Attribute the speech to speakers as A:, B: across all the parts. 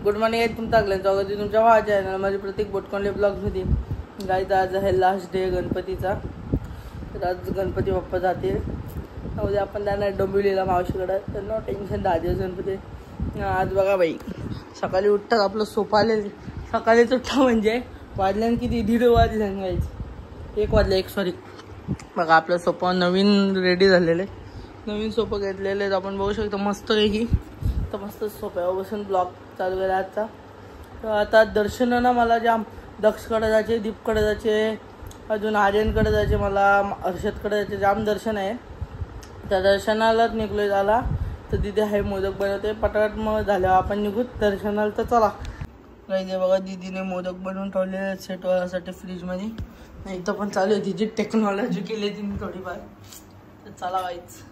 A: Good morning आहे तुमचं स्वागत आहे तुमच्या माझ्या चॅनलमध्ये प्रत्येक बोटकोंडले ब्लॉग्समध्ये. गाईज आज आहे लास्ट डे गणपतीचा. तर आज गणपती बाप्पा जातील. उद्या आपण त्यांना डोंबिवलीला मावशीकडे. तर नो टेन्शन, 10 दिवस गणपती. आज बघा बाई, सकाळी उठतात आपलं सोपा आले. सकाळीच उठा म्हणजे वाजल्यान किती 1:30 वाजले सांगायचे. 1 वाजले सॉरी. बघा आपलं सोपा नवीन रेडी झालेलं आहे. नवीन सोपं घेतलेलं आहे आपण बघू शकतो. मस्त आहे की. तर मस्त सोप्यावर बसून ब्लॉग चालू केला आजचा. तर आता दर्शनानं मला जाम दक्षकडे जायचे, दीपकडे जायचे, अजून आर्यनकडे जायचे, मला हर्षदकडे जायचे. जाम दर्शन आहे. त्या दर्शनालाच निघलो झाला. तर तिथे आहे मोदक बनवते. पटापट मग झाल्यावर आपण निघू दर्शनाला. तर चला काही बघा, दीदीने मोदक बनवून ठेवले सेट व्हायसाठी फ्रीजमध्ये. इथं पण चालू आहे तिची टेक्नॉलॉजी केली तिने थोडीफार. तर चला काहीच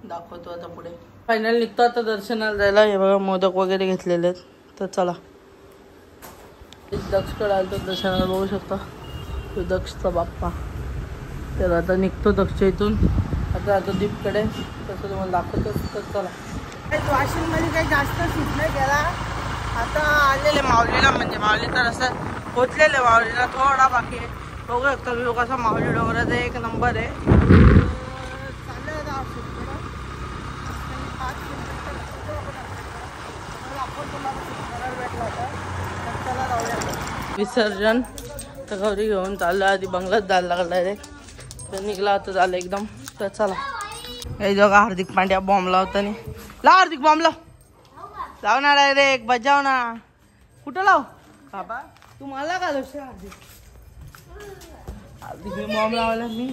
A: दाखवतो आता पुढे. फायनल निघतो आता दर्शनाला जायला. हे बघा मोदक वगैरे घेतलेले आहेत. तर चला दक्षकडे आलो तर दर्शनाला बघू शकता. तो दक्षचा बाप्पा. तर आता निघतो दक्षच्या इथून. आता आता दीपकडे तसं तुम्हाला दाखवतो. तर चला वाशिममध्ये काही जास्त शूट नाही केला. आता आलेले माऊलीला, म्हणजे माऊली तर असं पोचलेले माऊलीला थोडा बाकी आहे. बघू शकता व्ह्यू कसा माऊली डोंगराचा एक नंबर आहे. विसर्जन तर गौरी घेऊन चाललं. आधी बंगलात जायला लागला रे. तर निघला आता झालं एकदम. तर चला काही जगा हार्दिक पांड्या बॉम्ब लावता नाही. लाव हार्दिक बॉम्ब लावणार आहे रे. एक बजाव ना. कुठं लाव बाबा, तू मला का लक्ष. हार्दिक हार्दिक बॉम्ब लावला मी.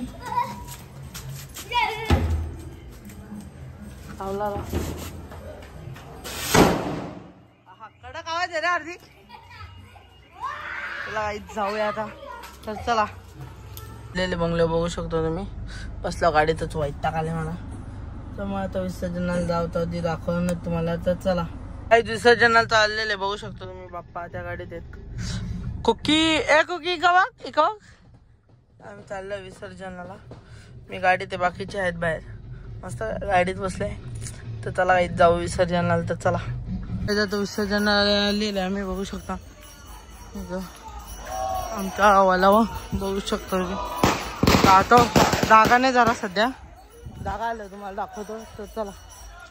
A: लावला कडक आवाज आहे रे हार्दिक. चला जाऊया आता. तर चला लेले बंगले बघू शकतो तुम्ही. बसला गाडीतच वाईट टाकाले मला. तर मग आता विसर्जनाला जावतो ती दाखवणार तुम्हाला. तर चला काही विसर्जनाला चाललेले बघू शकतो तुम्ही. बाप्पा त्या गाडीत आहेत. कुकी कुकी कवा आम्ही चाललो विसर्जनाला. मी गाडीत आहे, बाकीचे आहेत बाहेर मस्त गाडीत बसले. तर चला काही जाऊ विसर्जनाला. तर चला त्याच्यात विसर्जनाला लिहिले आम्ही बघू शकता. आमच्या गावाला बघू शकतो. आता जागा नाही जरा सध्या. जागा आलं तुम्हाला दाखवतो. तर चला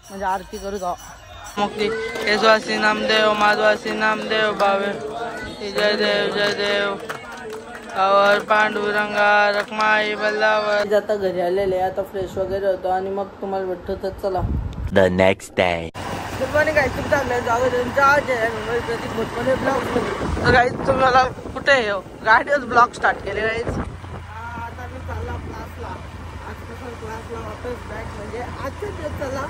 A: म्हणजे आरती करू जाऊ. मग ती केशवासी नामदेव, माधवासी नामदेव, बावे जय देव जय देव, गावर पांडुरंगा रखमाई बल्लावर. आता घरी आलेले. आता फ्रेश वगैरे होतो आणि मग तुम्हाला भेटतो. तर चला
B: The next day.
A: Good morning guys. तुमचं आपल्या जागा प्रतीक भोटमध्ये ब्लॉग. गाईज तुम्हाला कुठे आहे गाडीच ब्लॉग स्टार्ट केले गाईज. आता मी चालला क्लासला. आजपासून क्लासला वापस बॅक म्हणजे आजचे दिवस चालला.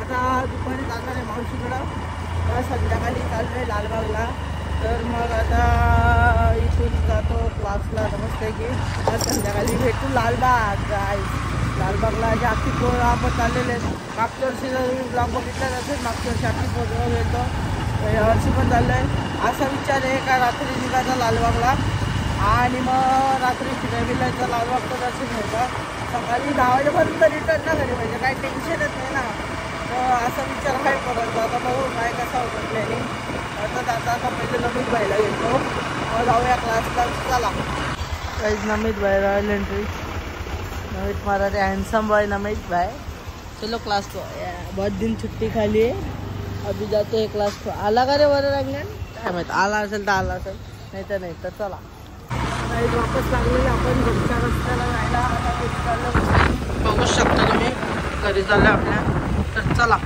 A: आता दुपारी जाणार आहे मावशीकडं. संध्याकाळी चाललो आहे लालबागला. तर मग आता इथून जातो क्लासला. समजते की संध्याकाळी भेटू लालबाग. गाईज लालबागला जास्ती पोरं आपण चाललेले आहेत. मागच्या वर्षी जर ब्लॉग बघितला नसेल, मागच्या वर्षी जास्ती पोरं गेलो. यावर्षी पण चाललं आहे. असा विचार आहे का रात्री निघायचा लालबागला आणि मग रात्री सिनेमिलाचा लालबागचं दर्शन घ्यायचं. सकाळी 10 वाजेपर्यंत रिटर्न ना घरी पाहिजे. काही टेन्शनच नाही ना. तर असा विचार काय करायचा. आता बघू काय कसा होतं प्लॅनिंग. आता पहिले नमित भाईला घेतो. मग जाऊया क्लासला. चला काहीच नमित भाई रॉयल एंट्री. नमित मराठी हैंडसम बॉय नमित भाई. चलो क्लास को. बहुत दिन छुट्टी खाली है. अभी जाते हैं क्लास को. आला का रे बरं रंगन काय माहित. आला असेल तर आला असेल, नाही तर नाही. तर चला काही वापस लागलेलं आपण घरच्या रस्त्याला जायला. बघू शकता तुम्ही घरी चाललं आपल्या. तर चला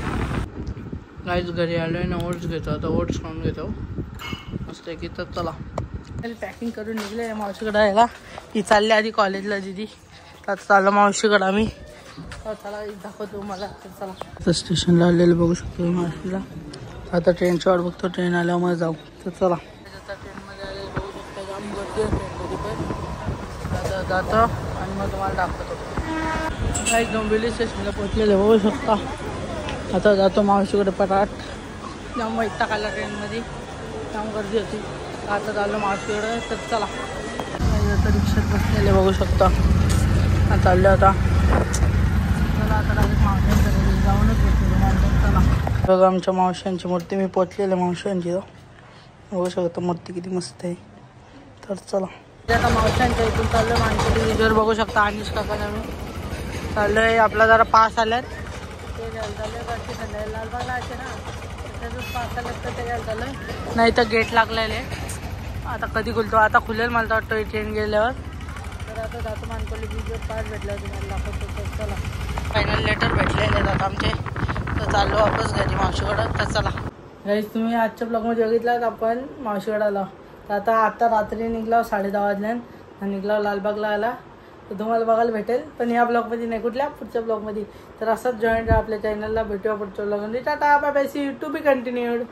A: काहीच घरी आलो आहे ना. ओट्स घेतो आता. ओट्स खाऊन घेतो मस्त की. तर चला पॅकिंग करून निघले मावशीकडे यायला. ही चालली आधी कॉलेजला दिदी. तर चाललं मावशीकडं आम्ही. चला दाखवतो मला. तर चला आता स्टेशनला आलेलं बघू शकतो मावशीला. आता ट्रेनची वाट बघतो. ट्रेन आल्यावर मग जाऊ. तर चला आता ट्रेनमध्ये आलेलं बघू शकतो. जाम गर्दी आहे ट्रेनमध्ये पण. आता जातो आणि मग तुम्हाला दाखवतो. काही डोंबिवली स्टेशनला पोहोचलेलं बघू शकता. आता जातो मावशीकडे पटाट. जाम वाईट टाकायला ट्रेनमध्ये. जाम गर्दी होती. आता चाललो मावशीकडे. तर चला आता रिक्षात बसलेले बघू शकता. चालले आता. चला आता मावशांच्या घरी जाऊनच भेटतो तुम्हाला. चला बघा आमच्या मावशांची मूर्ती. मी पोचलेलं मावशांची. बघू शकता मूर्ती किती मस्त आहे. तर चला आता मावशांच्या इथून चाललं मानकोली बीचवर. बघू शकता अनिश काका आम्ही चाललोय. आपला जरा पास आल्यात ते घ्यायला चाललंय. बाकी संध्याकाळी लालबागला आहे ना त्याच्यातच पास आल्यात तर ते घ्यायला चाललंय. नाही तर गेट लागलेलं आहे. आता कधी खुलतो. आता खुलेल मला वाटतं ट्रेन गेल्यावर. तर आता जातो मानकोली बीचवर. पास भेटला तुम्हाला दाखवतो. तर चला फायनल लेटर भेटलेले आहेत आमचे. तर चाललो वापस घरी मावशीकडं. तर चला गाईस तुम्ही आजच्या ब्लॉगमध्ये बघितलात आपण मावशीकडं आला. तर आता रात्री निघला 10:30 वाजल्यान निघला लालबागला आला. तर तुम्हाला बघायला भेटेल पण या ब्लॉगमध्ये नाही कुठल्या पुढच्या ब्लॉगमध्ये. तर असंच जॉईन राहा आपल्या चॅनलला. भेटूया पुढच्या ब्लॉगमध्ये. टाटा bye bye. See you to be continued.